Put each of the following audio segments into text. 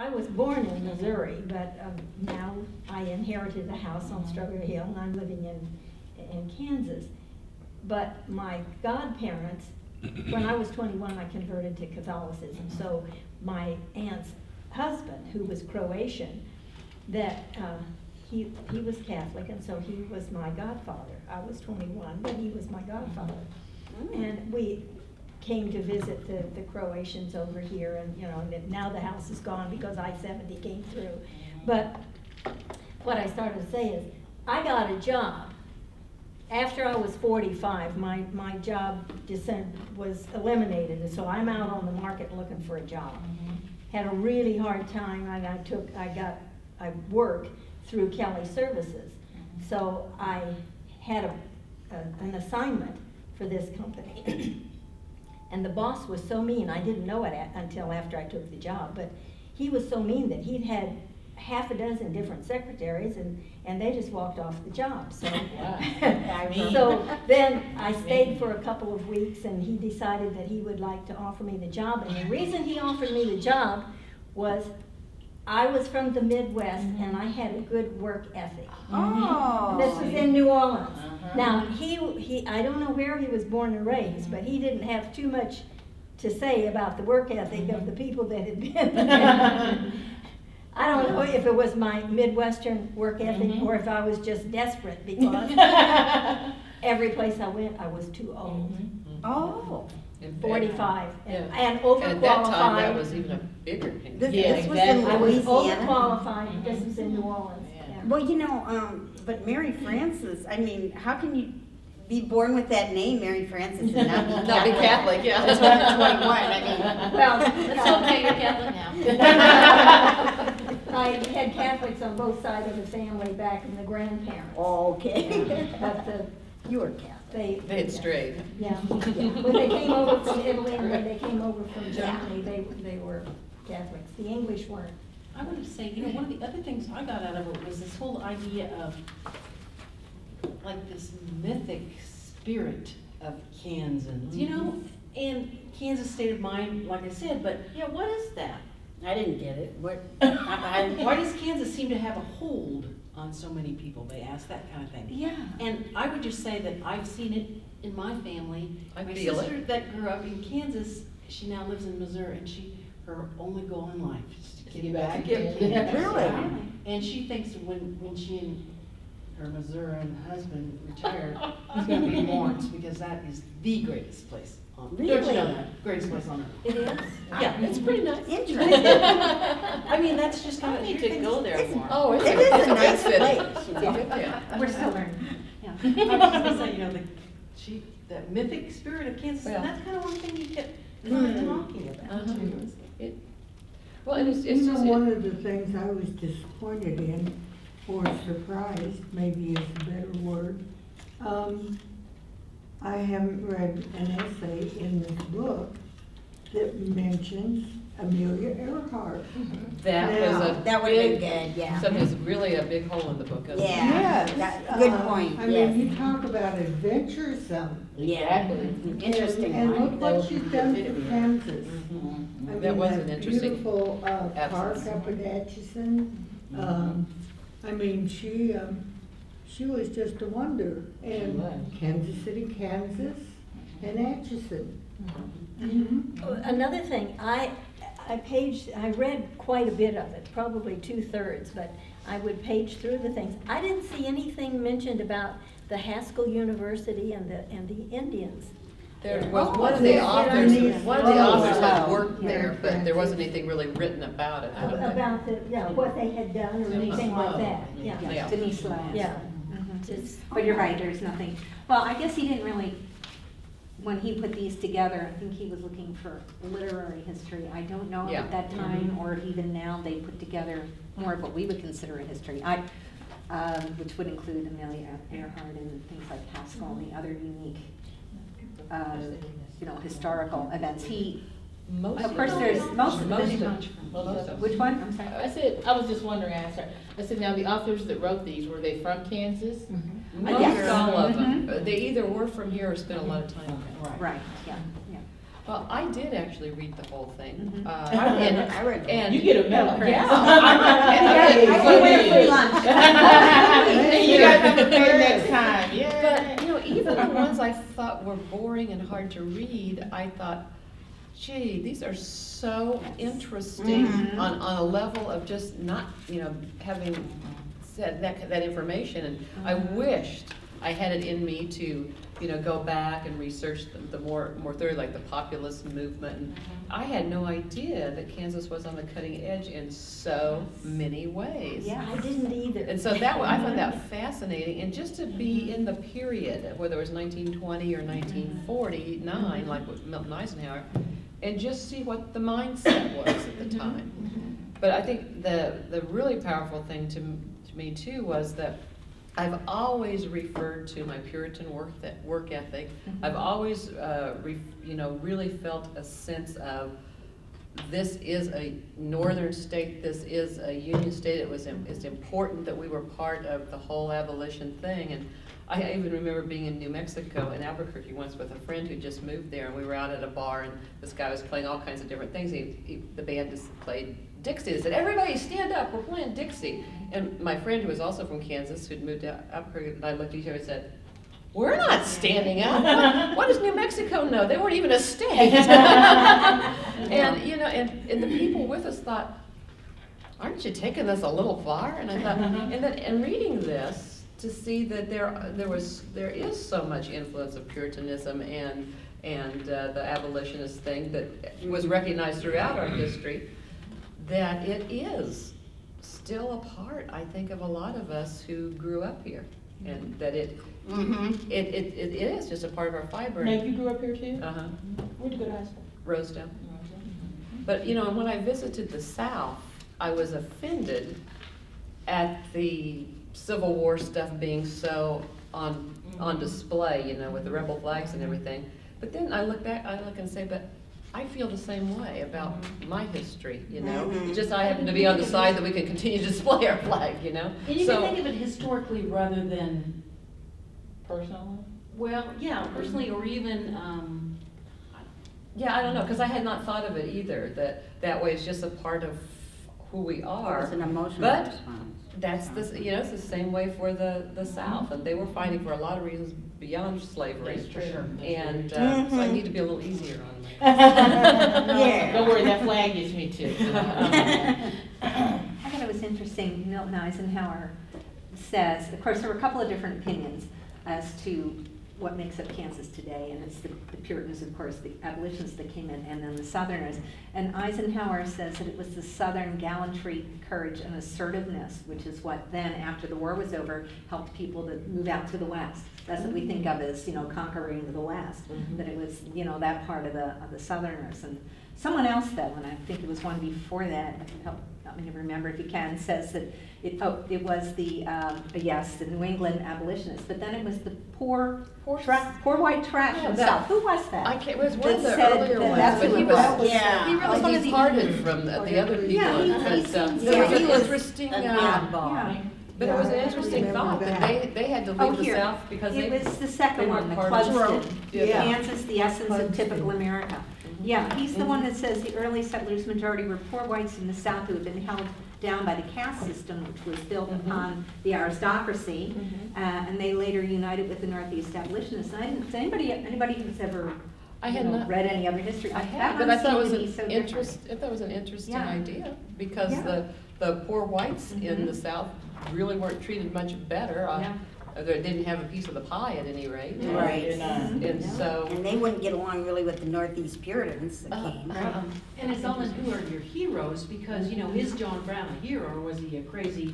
I was born in Missouri, but now I inherited the house on Strawberry Hill, and I'm living in Kansas. But my godparents, when I was 21, I converted to Catholicism. So my aunt's husband, who was Croatian, that he was Catholic, and so he was my godfather. I was 21, but he was my godfather. And we came to visit the Croatians over here, and you know, now the house is gone because I-70 came through. But what I started to say is, I got a job. After I was 45, my job was eliminated, and so I'm out on the market looking for a job. Had a really hard time, and I work through Kelly Services. So I had an assignment for this company. And the boss was so mean, I didn't know it until after I took the job, but he was so mean that he'd had half a dozen different secretaries, and they just walked off the job. So, so then I stayed for a couple of weeks, and he decided that he would like to offer me the job. And the reason he offered me the job was I was from the Midwest, and I had a good work ethic. Oh. This was in New Orleans. Now, I don't know where he was born and raised, but he didn't have too much to say about the work ethic of the people that had been there. I don't know if it was my Midwestern work ethic or if I was just desperate because every place I went, I was too old. Oh. 45 and overqualified. And at that time, that was even a bigger hint. This was in I was Louisiana. overqualified. This was in New Orleans. Yeah. Well, you know, but Mary Frances, I mean, how can you be born with that name, Mary Frances, and not be Catholic? Not be Catholic, yeah. That's why I'm 21, I mean. Well, It's okay, you're Catholic now. I had Catholics on both sides of the family back in the grandparents. Oh, okay. But You were Catholic. they had strayed. Yeah. When they came over from Italy and when they came over from Germany, they were Catholics. The English weren't. I want to say, you know, one of the other things I got out of it was this whole idea of like this mythic spirit of Kansans, you know, and Kansas state of mind, like I said, but yeah, what is that? I didn't get it. What? Why does Kansas seem to have a hold on so many people? They ask that kind of thing. Yeah. And I would just say that I've seen it in my family. I My feel sister it. that grew up in Kansas, she now lives in Missouri, and her only goal in life is to get back. Really? And she thinks when she and her Missourian husband retire, he's going to be in Lawrence because that is the greatest place on Really? Don't you know that? Greatest place on earth. It is? Yeah, it's pretty nice. Interesting. I mean, that's just kind of. I need to go there more. Oh, it's It is a good nice city. place, you know. Yeah. We're still learning. Yeah. I was just gonna say, you know, that mythic spirit of Kansas, Well. and that's kind of one thing you kept talking about too. Well, and it's You know, just, one of the things I was disappointed in, or surprised, maybe is a better word, I haven't read an essay in this book that mentions Amelia Earhart. that Now, was a That would have been big, good, yeah. something that's really a big hole in the book, isn't it? Yeah. Yes. Good point, I yes. mean, you talk about adventuresome. Yeah. Interesting And one. look what she's done for Kansas. Mhm. I mean, That was an interesting beautiful park absence. up at Atchison. I mean, she was just a wonder. And was. Kansas City, Kansas, and Atchison. Another thing, I read quite a bit of it, probably 2/3, but I would page through the things. I didn't see anything mentioned about the Haskell University and the Indians. There was Oh, one of the yes, authors, yes. one of the Oh, authors had wow. worked Yeah. there, but there wasn't anything really written about it. I don't think. About what they had done or anything like that. Yeah. Yeah. Denise Last. Yeah. Just, But you're right, there's nothing. Well, I guess he didn't really, when he put these together, I think he was looking for literary history. I don't know if Yeah. at that time or if even now they put together more of what we would consider a history. Which would include Amelia Earhart and things like Haskell and the other unique, you know, historical events. Of course, there's most of them. Which one? I'm sorry. I was just wondering, I said, now the authors that wrote these, were they from Kansas? Most Yes. all of them. Mhm. They either were from here or spent a lot of time there. Right, yeah, yeah. Well, I did actually read the whole thing. Mhm. I read it. And You get a medal, yeah. I went free lunch. You guys have to pay next time, yeah. But, you know, even the ones I thought were boring and hard to read, I thought, gee, these are so interesting Mhm. on a level of just not, you know, having said that information. And I wished I had it in me to, you know, go back and research the more thoroughly, like the populist movement. And I had no idea that Kansas was on the cutting edge in so many ways. Yeah. I didn't either. And so that, I found that fascinating, and just to be in the period, whether it was 1920 or 1949, like with Milton Eisenhower, and just see what the mindset was at the time. But I think the really powerful thing to me too was that I've always referred to my Puritan work ethic. I've always, you know, really felt a sense of this is a northern state, this is a union state. It's important that we were part of the whole abolition thing. And I even remember being in New Mexico, in Albuquerque once, with a friend who just moved there, and we were out at a bar, and this guy was playing all kinds of different things. The band just played Dixie. They said, "Everybody stand up, we're playing Dixie." And my friend, who was also from Kansas, who'd moved to Albuquerque, and I looked at each other and said, "We're not standing up. What does New Mexico know? They weren't even a state." And, you know, and the people with us thought, "Aren't you taking this a little far?" And I thought, and reading this, to see that there is so much influence of Puritanism and the abolitionist thing that was recognized throughout our history, that it is still a part, I think, of a lot of us who grew up here, and that it is just a part of our fiber. Now, you grew up here too? Uh-huh. Where'd you go to high school? Rosedale. But, you know, when I visited the South, I was offended at the Civil War stuff being so on display, you know, with the rebel flags and everything. But then I look and say, but I feel the same way about my history, you know. It's just I happen to be on the side that we can continue to display our flag, you know. And you can think of it historically rather than, Personally? well, yeah, personally, or even, yeah, I don't know, because I had not thought of it either, that way it's just a part of who we are. It's an emotional But response. that's you know, it's the same way for the South, and they were fighting for a lot of reasons beyond slavery. That's true. And so I need to be a little easier on myself. Yeah. Don't worry, that flag gets me too. I thought it was interesting, Milton Eisenhower says, of course, there were a couple of different opinions as to what makes up Kansas today, and it's the Puritans, of course, the abolitionists that came in, and then the Southerners. And Eisenhower says that it was the Southern gallantry, courage, and assertiveness, which is what then, after the war was over, helped people to move out to the West. That's what we think of as, you know, conquering the West. That it was, you know, that part of the Southerners. And someone else, though, and I think it was one before that, help me to remember if you can, says that it was the New England abolitionists, but then it was the poor white trash Yeah, from the that- South. Who was that? It was one of the That said earlier that ones, that's but who he it was, was. Yeah. he One of really the- departed from the other people. Yeah, he There was he an was interesting, an Yeah. oddball. but it was an Yeah, I interesting remember thought that that. they had to Oh, leave the here. South because It they. was the second they one, weren't the part of the- Clugston. Yeah. Kansas, the essence of Clugston. typical America. Yeah, he's the one that says the early settlers' majority were poor whites in the South who had been held down by the caste system, which was built upon the aristocracy, and they later united with the Northeast abolitionists. And I didn't, anybody who's ever I had not- read any other history, I that had, one but I thought it was seemed to be so different. I thought it was an interesting Yeah. idea, because Yeah. the poor whites in the South really weren't treated much better. Yeah. They didn't have a piece of the pie at any rate. Right. And so. And they wouldn't get along really with the Northeast Puritans that came. and it's all in who are your heroes, because, you know, is John Brown a hero, or was he a crazy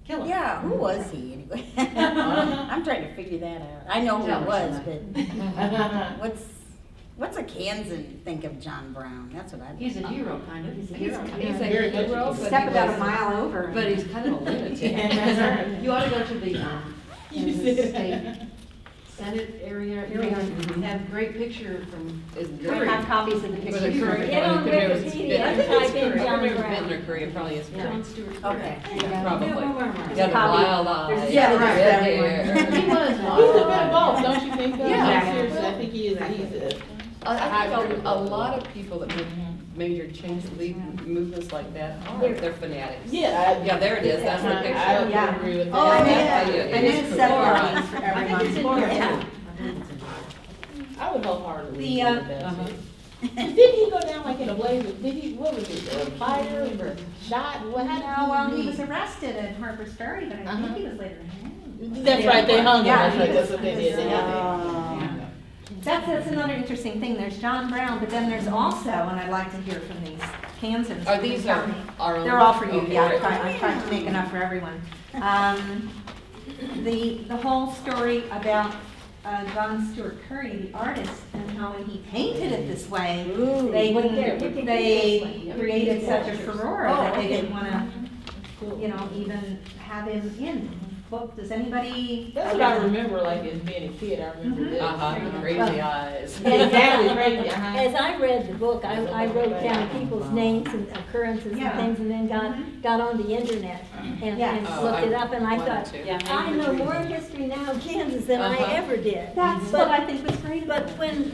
killer? Yeah, who was he anyway? I'm trying to figure that out. I know who Tell he us, was, Shelley. but what's a Kansan think of John Brown? That's what I. He's a hero, kind of. He's a He's hero. a Very much hero, a but he Step about was- a mile over. But he's kind of a lunatic. You ought to go to the, in the state Senate area, you know, have great picture from Isn't We it? have copies of the Was pictures. it Curry? Get on It was Wikipedia Benton. and type in I John remember Brown. Benton or Curry, it probably is Curry. John Stewart. Okay. Probably. Yeah, Yeah, the copy. wild There's- eyes. yeah, the right, red everyone. hair. He was a bit of both, don't you think? though? Yeah. Seriously, I think he is, I think a lot of people that make major changes, lead movements like that, they're fanatics. Yeah. Yeah, there it is, that's the picture. I would Yeah. agree with Oh, that. yeah. It And is there's cool. several names for I think everyone. it's in here Yeah. too. I would wholeheartedly The, agree with that. uh-huh. too. Didn't he go down like in a blaze? Did he? What was it? A fire or shot? What happened? No, well, he was arrested at Harper's Ferry, but I Uh-huh. think he was later hanged. That's right. They hung him. Yeah. That's right. That's what they did. They hung Oh. him. That's another interesting thing. There's John Brown, but then there's also, and I'd like to hear from these Kansans. Are these Tell me. our own? They're all for you, Okay, yeah, great. I'm trying to make enough for everyone. The whole story about John Stewart Curry, the artist, and how when he painted it this way, Ooh. they Well, there, you can they do this one. created such a furore that they okay. didn't wanna, even have him in. Book, does anybody? That's what I remember, like as being a kid. I remember this. Uh-huh, crazy eyes. Exactly. Crazy. As I read the book, I wrote down people's names and occurrences and Yeah. things, and then got on the internet and Yes. Oh, looked it I up, and I wanted thought, to. Yeah. I know more history now of Kansas than I Uh-huh. ever did. That's But- what I think was great. But when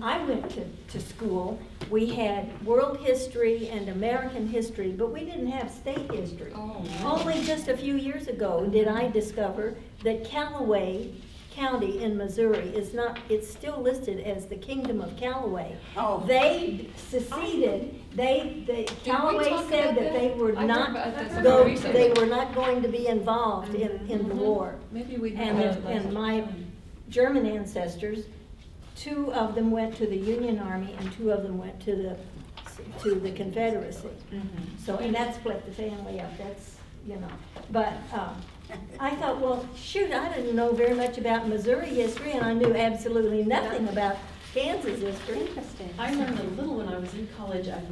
I went to school, we had world history and American history, but we didn't have state history. Oh, Only just a few years ago did I discover that Callaway County in Missouri it's still listed as the Kingdom of Callaway. Oh. They seceded, Callaway talk said about that they that? were I not, heard about that go- recently. they were not going to be involved in the war. Maybe we. And my German ancestors, 2 of them went to the Union Army and 2 of them went to the Confederacy. So, and that split the family up, that's, but, I thought, well, shoot, I didn't know very much about Missouri history, and I knew absolutely nothing about Kansas history. Interesting. I remember little when I was in college, I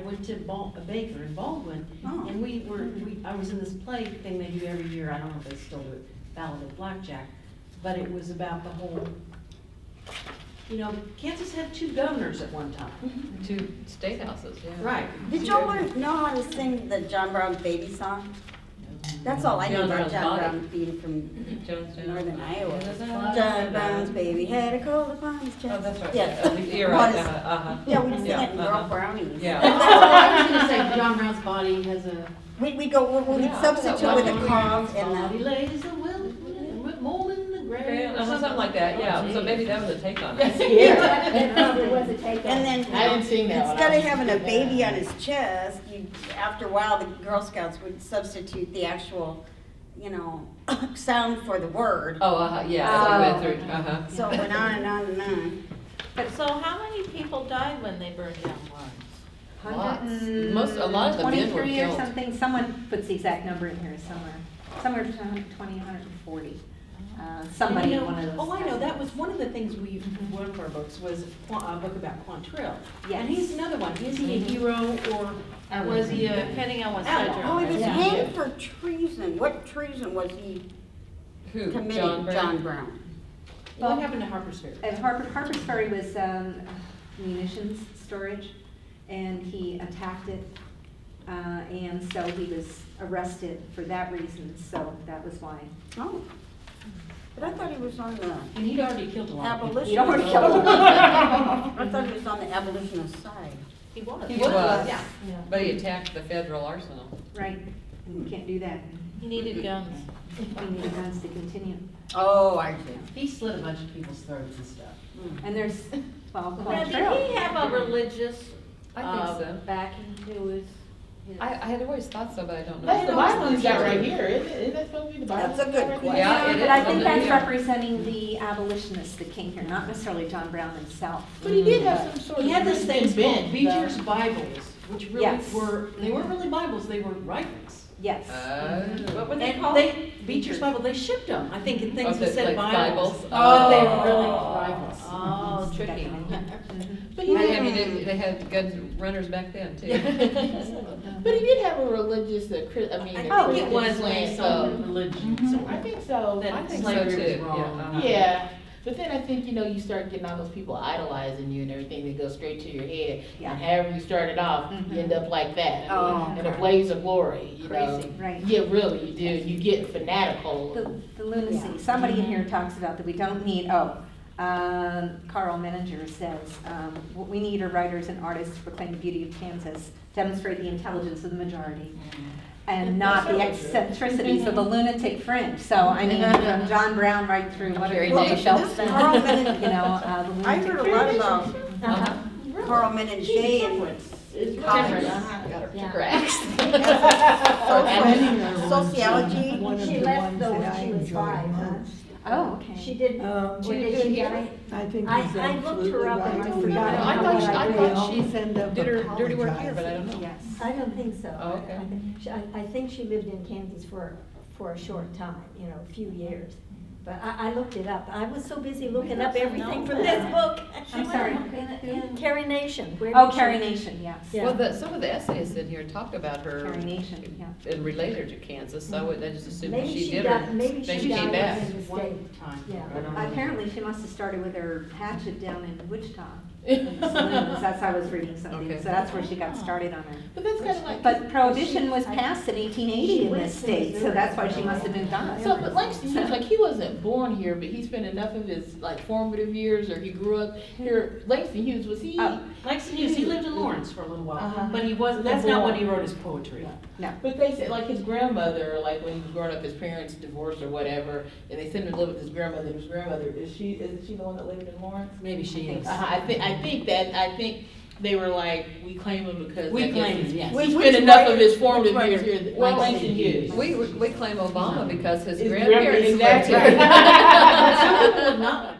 went to a baker in Baldwin, Oh. and I was in this play thing they do every year, I don't know if they still do it, Ballad of Blackjack, but it was about the whole, Kansas had 2 governors at one time. 2 state houses, yeah. Right. Did y'all know how to sing the John Brown baby song? That's all I know John about Brown's John body. Brown being from Jonestown. northern Iowa. Yeah, John Brown's baby had a cold upon his chest. Oh, that's right. Yeah. You're right, uh-huh. Yeah, we sing Yeah, it in Girl uh-huh. Brownies. Yeah. I was gonna say John Brown's body has a. We Yeah, substitute with a that cough Body and lays a mole in the grave. Uh-huh, something like that, yeah, so maybe that was a take on it. That probably was a take on and it. then I didn't sing that one. instead of having a baby on his chest, after a while the Girl Scouts would substitute the actual, sound for the word. Oh, yeah, so we went through, uh-huh. So it went on and on and on. So how many people died when they burned down Lawrence? Lots. A lot of the men were 23 or killed. something, someone puts the exact number in here somewhere between 120, 140. Somebody in one of those. Oh, I know, that was one of the things one of our books was a book about Quantrill. Yes. And he's another one, is he a hero or was he a? Depending on what Outlaw. side you're Oh, on. he was Yeah. hanged for treason. What treason was he Who, committing, John Brown? John Brown? What happened to Harper's Ferry? Harper's Ferry was munitions storage, and he attacked it, and so he was arrested for that reason, so that was why. Oh. But I thought he was on the And he'd already killed a lot of people. abolitionist. He'd already killed him. I thought he was on the abolitionist side. He was. He was, Yeah. but he attacked the federal arsenal. Right, and we can't do that. He needed guns. We need guns to continue. Oh, I see. He slit a bunch of people's throats and stuff. And there's, well, Now, did Quantrill. he have a religious I think so. backing to his? I had always thought so, but I don't know. That's the Bible he's got right here, isn't it? Isn't that supposed to be the Bible? That's a he's good got right question. here? Yeah, it But I think is. that's Yeah. representing the abolitionists that came here, not necessarily John Brown himself. But he did have some sort of. He had this thing bent, called Beecher's Bibles, which really Yes. they weren't really Bibles, they were writings. Yes. What were they And called? Beecher's Bible, they shipped them, I think, in things Oh, that said like Bibles. Bibles? But they Oh. were really Bibles. Oh, tricky. But he I did, mean, they had good runners back then, too. but he did have a religious, I a think it was slant based of- on religion, so I think so. I that think so, slavery too. was wrong. Yeah, uh-huh. Yeah, but then I think, you start getting all those people idolizing you and everything that goes straight to your head. Yeah. And however you started off, you end up like that. Oh, In a blaze of glory, you know. Crazy, right. Yeah, really, you do. You get fanatical. The lunacy. Somebody in here talks about that we don't need, Carl Menninger says, what we need are writers and artists to proclaim the beauty of Kansas, demonstrate the intelligence of the majority, and not the eccentricities of the lunatic fringe. So, I mean, from John Brown right through Carrie what Nation. Phelps, you Carl Menninger, know, the lunatic I heard a lot about Carl Menninger and college. Got her Yeah. tracks. Sociology. One of She the left ones though that when I she was enjoyed 5, huh? most. Oh, okay. She did, or did she die? I think I- he's I looked her absolutely up and right. I forgot I how thought what she- I read. thought she always end up did her dirty work here, but I don't apologizing. know. Yes. I don't think so. Oh, okay. I think she lived in Kansas for a short time, you know, a few years. But I looked it up. I was so busy looking up everything from this book. I'm sorry. Carrie Nation. Where Oh, did she- Carrie Nation, yes. Yeah. Well, some of the essayists in here talked about her Carrie Nation, yeah. and related her to Kansas, so I just assumed that Maybe she she did died, her. maybe then she came died back. in the state. Time. Yeah. I don't know. Apparently, she must have started with her hatchet down in Wichita. In the saloons. That's how I was reading something. Okay. So that's where she got started on her. But that's kind of like. But Prohibition was passed in 1880 in this state, so that's why she must have moved on. So, but Langston Hughes, like, he wasn't born here, but he spent enough of his, like, formative years, or he grew up here. Langston Hughes, was he? Langston Hughes, he lived in Lawrence for a little while, Uh-huh. but he wasn't, that's not when he wrote his poetry. No. But they said, like, his grandmother, like, when he was growing up, his parents divorced or whatever, and they sent him to live with his grandmother. His grandmother, isn't she the one that lived in Lawrence? Maybe she is. I think they were like, we claim him because We I guess claim him, he's- yes. we spent enough of his formative Which years here. Well, Langston Hughes. We claim Obama because his His grandparents lived exactly. here. Some people would not